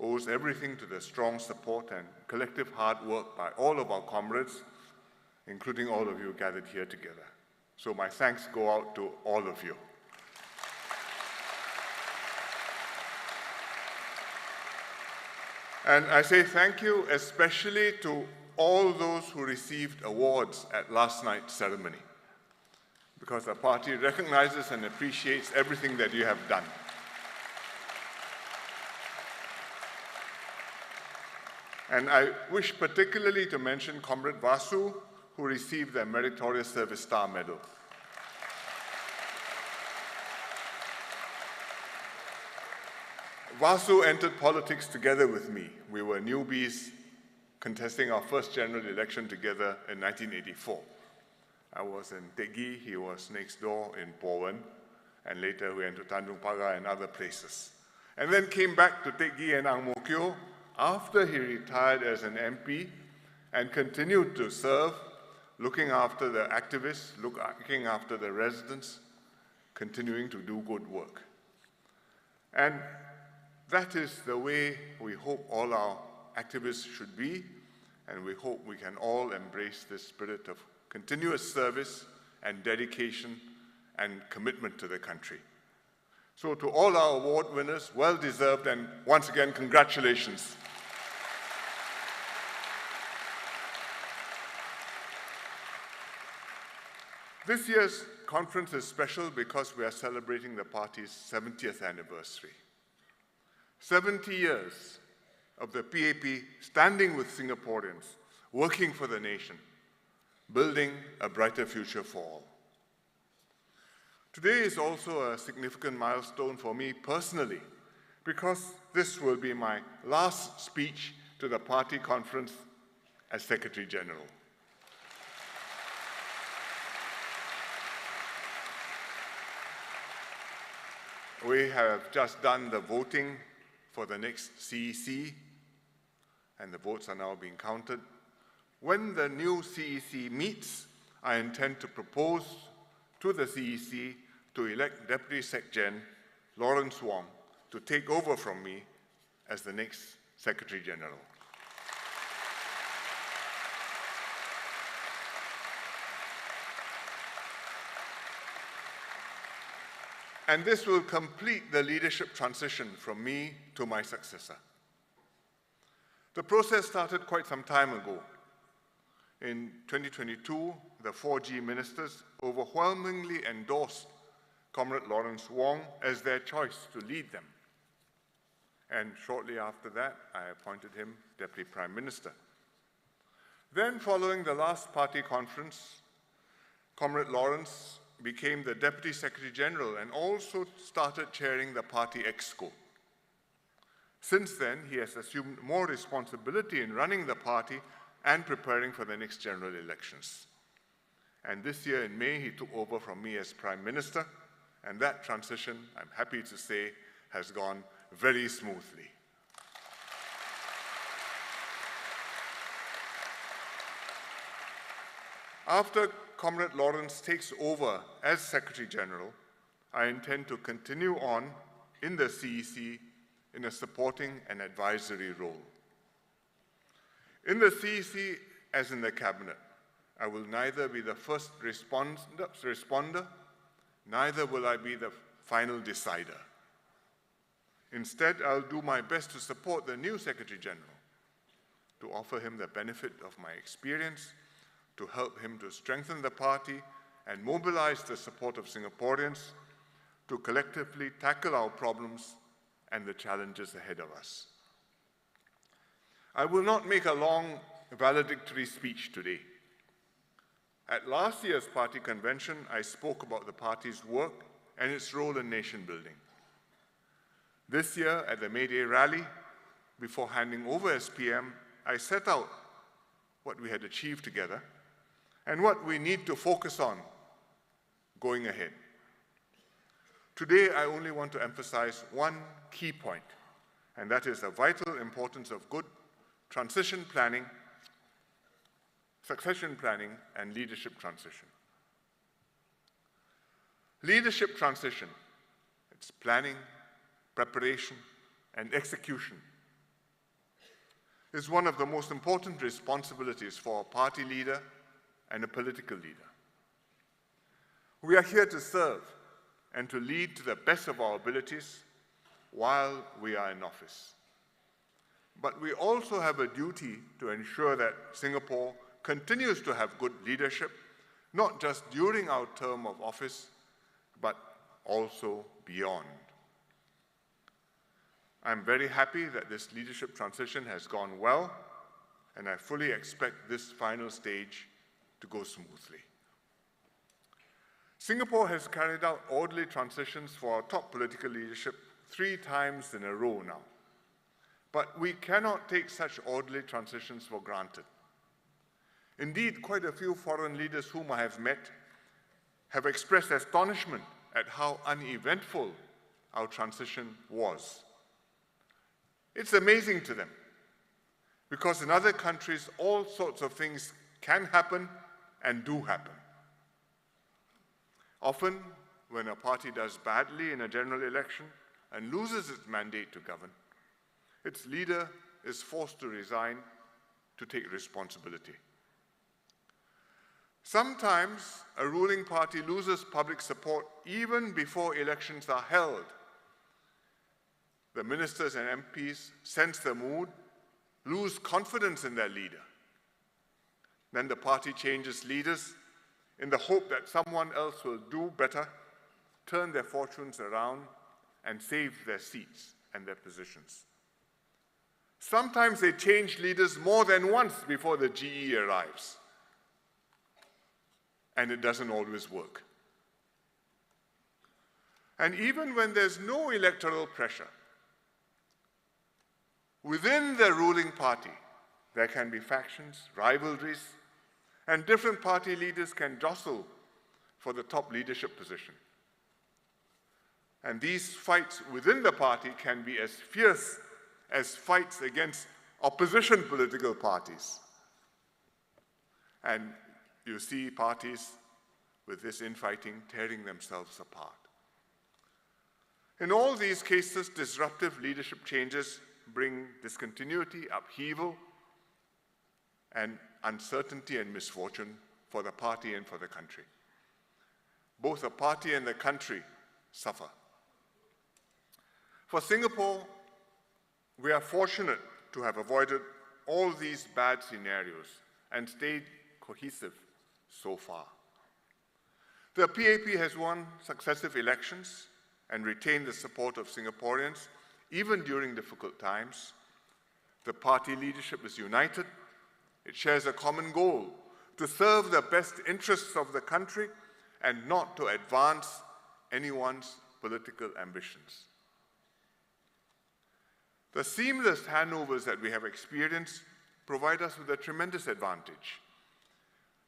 owes everything to the strong support and collective hard work by all of our comrades, including all of you gathered here together. So my thanks go out to all of you. And I say thank you especially to all those who received awards at last night's ceremony, because the party recognizes and appreciates everything that you have done. And I wish particularly to mention Comrade Vasu, who received the Meritorious Service Star Medal. Vasu entered politics together with me. We were newbies contesting our first general election together in 1984. I was in Tegi, he was next door in Bowen, and later we went to Tanjung Pagar and other places. And then came back to Tegi and Ang Mo Kio after he retired as an MP and continued to serve, looking after the activists, looking after the residents, continuing to do good work. And that is the way we hope all our activists should be, and we hope we can all embrace this spirit of continuous service and dedication and commitment to the country. So to all our award winners, well deserved, and once again, congratulations. This year's conference is special because we are celebrating the party's 70th anniversary. 70 years of the PAP standing with Singaporeans, working for the nation, building a brighter future for all. Today is also a significant milestone for me personally, because this will be my last speech to the party conference as Secretary General. We have just done the voting for the next CEC, and the votes are now being counted. When the new CEC meets, I intend to propose to the CEC to elect Deputy Sec Gen Lawrence Wong to take over from me as the next Secretary General. And this will complete the leadership transition from me to my successor. The process started quite some time ago. In 2022, the 4G ministers overwhelmingly endorsed Comrade Lawrence Wong as their choice to lead them. And shortly after that, I appointed him Deputy Prime Minister. Then, following the last party conference, Comrade Lawrence became the Deputy Secretary General and also started chairing the party exco. Since then, he has assumed more responsibility in running the party and preparing for the next general elections. And this year in May, he took over from me as Prime Minister, and that transition, I'm happy to say, has gone very smoothly. After Comrade Lawrence takes over as Secretary General, I intend to continue on in the CEC in a supporting and advisory role. In the CEC, as in the Cabinet, I will neither be the first responder, neither will I be the final decider. Instead, I'll do my best to support the new Secretary General, to offer him the benefit of my experience, to help him to strengthen the party and mobilize the support of Singaporeans to collectively tackle our problems and the challenges ahead of us. I will not make a long valedictory speech today. At last year's party convention, I spoke about the party's work and its role in nation building. This year, at the May Day rally, before handing over as PM, I set out what we had achieved together and what we need to focus on going ahead. Today, I only want to emphasize one key point, and that is the vital importance of good transition planning, succession planning, and leadership transition. Leadership transition, it's planning, preparation, and execution is one of the most important responsibilities for a party leader and a political leader. We are here to serve and to lead to the best of our abilities while we are in office. But we also have a duty to ensure that Singapore continues to have good leadership, not just during our term of office, but also beyond. I'm very happy that this leadership transition has gone well, and I fully expect this final stage to go smoothly. Singapore has carried out orderly transitions for our top political leadership 3 times in a row now. But we cannot take such orderly transitions for granted. Indeed, quite a few foreign leaders whom I have met have expressed astonishment at how uneventful our transition was. It's amazing to them, because in other countries, all sorts of things can happen and do happen. Often, when a party does badly in a general election and loses its mandate to govern, its leader is forced to resign to take responsibility. Sometimes a ruling party loses public support even before elections are held. The ministers and MPs sense the mood, lose confidence in their leader. Then the party changes leaders in the hope that someone else will do better, turn their fortunes around, and save their seats and their positions. Sometimes they change leaders more than once before the GE arrives. And it doesn't always work. And even when there's no electoral pressure, within the ruling party, there can be factions, rivalries, and different party leaders can jostle for the top leadership position. And these fights within the party can be as fierce as fights against opposition political parties. And you see parties with this infighting tearing themselves apart. In all these cases, disruptive leadership changes bring discontinuity, upheaval, and uncertainty and misfortune for the party and for the country. Both the party and the country suffer. For Singapore, we are fortunate to have avoided all these bad scenarios and stayed cohesive so far. The PAP has won successive elections and retained the support of Singaporeans even during difficult times. The party leadership is united. It shares a common goal to serve the best interests of the country and not to advance anyone's political ambitions. The seamless handovers that we have experienced provide us with a tremendous advantage.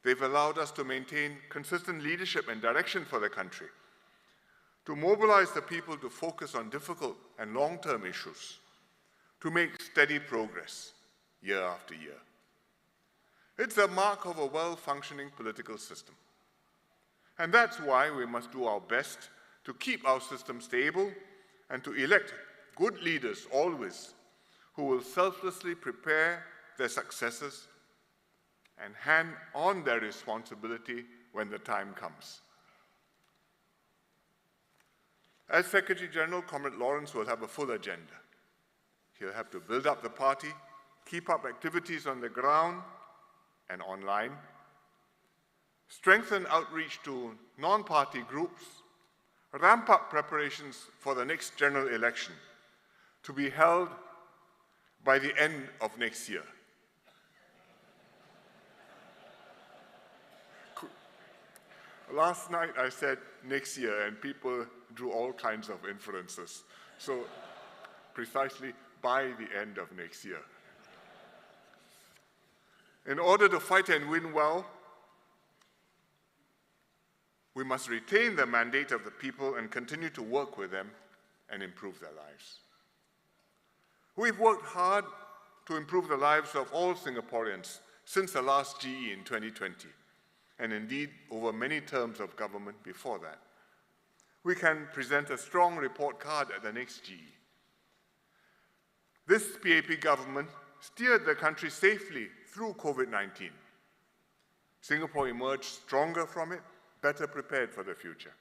They've allowed us to maintain consistent leadership and direction for the country, to mobilize the people to focus on difficult and long-term issues, to make steady progress year after year. It's a mark of a well-functioning political system. And that's why we must do our best to keep our system stable and to elect good leaders always, who will selflessly prepare their successors and hand on their responsibility when the time comes. As Secretary General, Comrade Lawrence will have a full agenda. He'll have to build up the party, keep up activities on the ground and online, strengthen outreach to non-party groups, ramp up preparations for the next general election, to be held by the end of next year. Last night I said next year, and people drew all kinds of inferences. So precisely by the end of next year. In order to fight and win well, we must retain the mandate of the people and continue to work with them and improve their lives. We've worked hard to improve the lives of all Singaporeans since the last GE in 2020, and indeed over many terms of government before that. We can present a strong report card at the next GE. This PAP government steered the country safely through COVID-19. Singapore emerged stronger from it, better prepared for the future.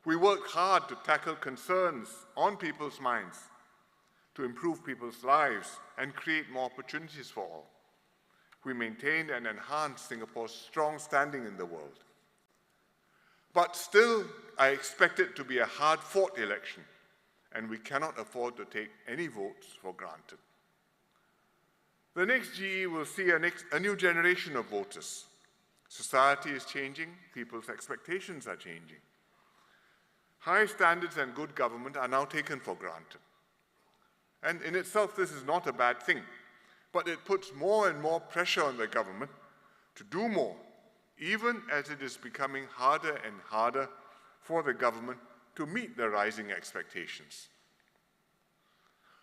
We worked hard to tackle concerns on people's minds, to improve people's lives and create more opportunities for all. We maintained and enhanced Singapore's strong standing in the world. But still, I expect it to be a hard-fought election, and we cannot afford to take any votes for granted. The next GE will see a new generation of voters. Society is changing, people's expectations are changing. High standards and good government are now taken for granted. And in itself, this is not a bad thing, but it puts more and more pressure on the government to do more, even as it is becoming harder and harder for the government to meet the rising expectations.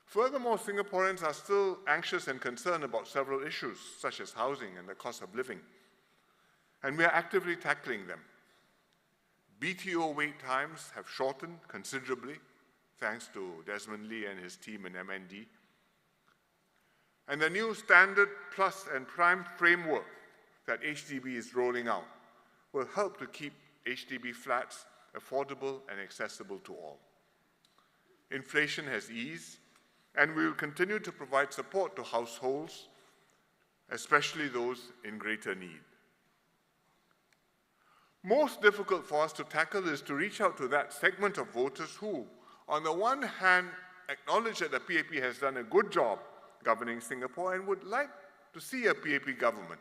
Furthermore, Singaporeans are still anxious and concerned about several issues, such as housing and the cost of living, and we are actively tackling them. BTO wait times have shortened considerably, thanks to Desmond Lee and his team in MND. And the new Standard Plus and Prime framework that HDB is rolling out will help to keep HDB flats affordable and accessible to all. Inflation has eased, and we will continue to provide support to households, especially those in greater need. Most difficult for us to tackle is to reach out to that segment of voters who, on the one hand, acknowledge that the PAP has done a good job governing Singapore and would like to see a PAP government,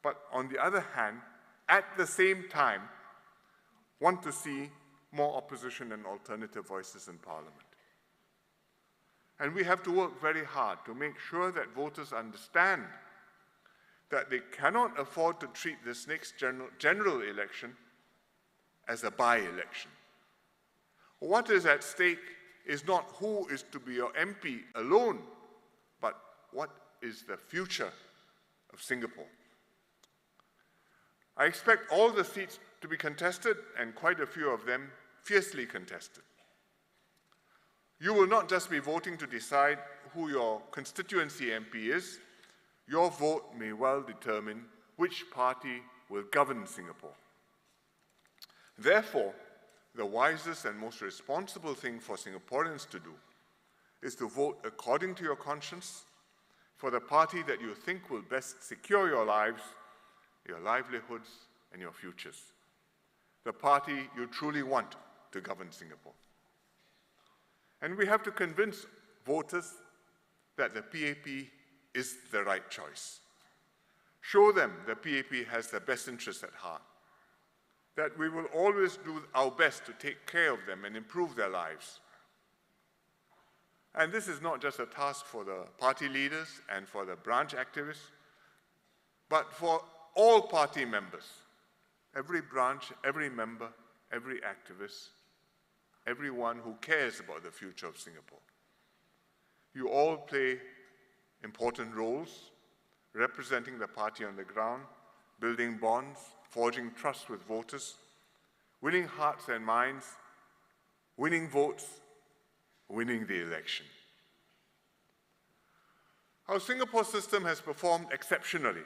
but on the other hand, at the same time, want to see more opposition and alternative voices in Parliament. And we have to work very hard to make sure that voters understand that they cannot afford to treat this next general election as a by-election. What is at stake is not who is to be your MP alone, but what is the future of Singapore. I expect all the seats to be contested, and quite a few of them fiercely contested. You will not just be voting to decide who your constituency MP is. Your vote may well determine which party will govern Singapore. Therefore, the wisest and most responsible thing for Singaporeans to do is to vote according to your conscience for the party that you think will best secure your lives, your livelihoods, and your futures. The party you truly want to govern Singapore. And we have to convince voters that the PAP is the right choice. Show them the PAP has the best interests at heart, that we will always do our best to take care of them and improve their lives. And this is not just a task for the party leaders and for the branch activists, but for all party members, every branch, every member, every activist, everyone who cares about the future of Singapore. You all play important roles, representing the party on the ground, building bonds, forging trust with voters, winning hearts and minds, winning votes, winning the election. Our Singapore system has performed exceptionally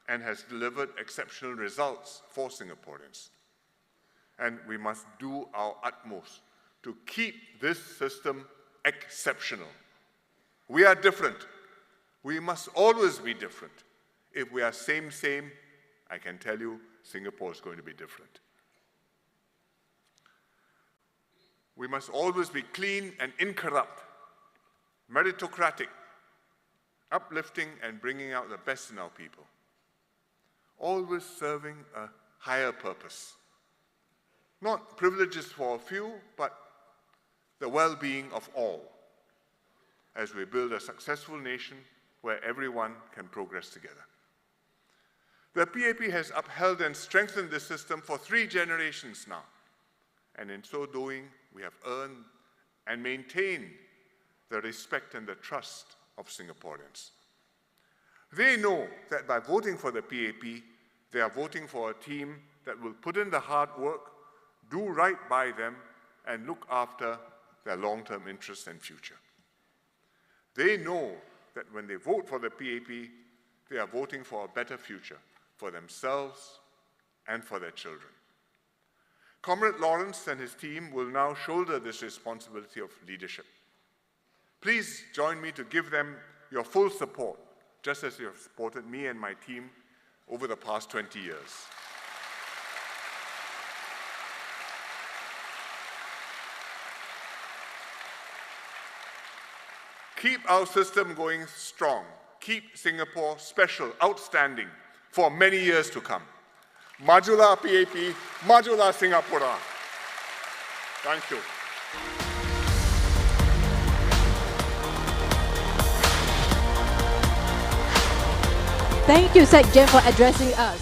and has delivered exceptional results for Singaporeans. And we must do our utmost to keep this system exceptional. We are different. We must always be different. If we are same, I can tell you, Singapore is going to be different. We must always be clean and incorrupt, meritocratic, uplifting and bringing out the best in our people. Always serving a higher purpose. Not privileges for a few, but the well-being of all, as we build a successful nation where everyone can progress together. The PAP has upheld and strengthened this system for 3 generations now, and in so doing, we have earned and maintained the respect and the trust of Singaporeans. They know that by voting for the PAP, they are voting for a team that will put in the hard work, do right by them, and look after their long-term interests and future. They know that when they vote for the PAP, they are voting for a better future for themselves and for their children. Comrade Lawrence and his team will now shoulder this responsibility of leadership. Please join me to give them your full support, just as you have supported me and my team over the past 20 years. Keep our system going strong. Keep Singapore special, outstanding, for many years to come. Majulah PAP, Majulah Singapura. Thank you. Thank you, Sekjen, for addressing us.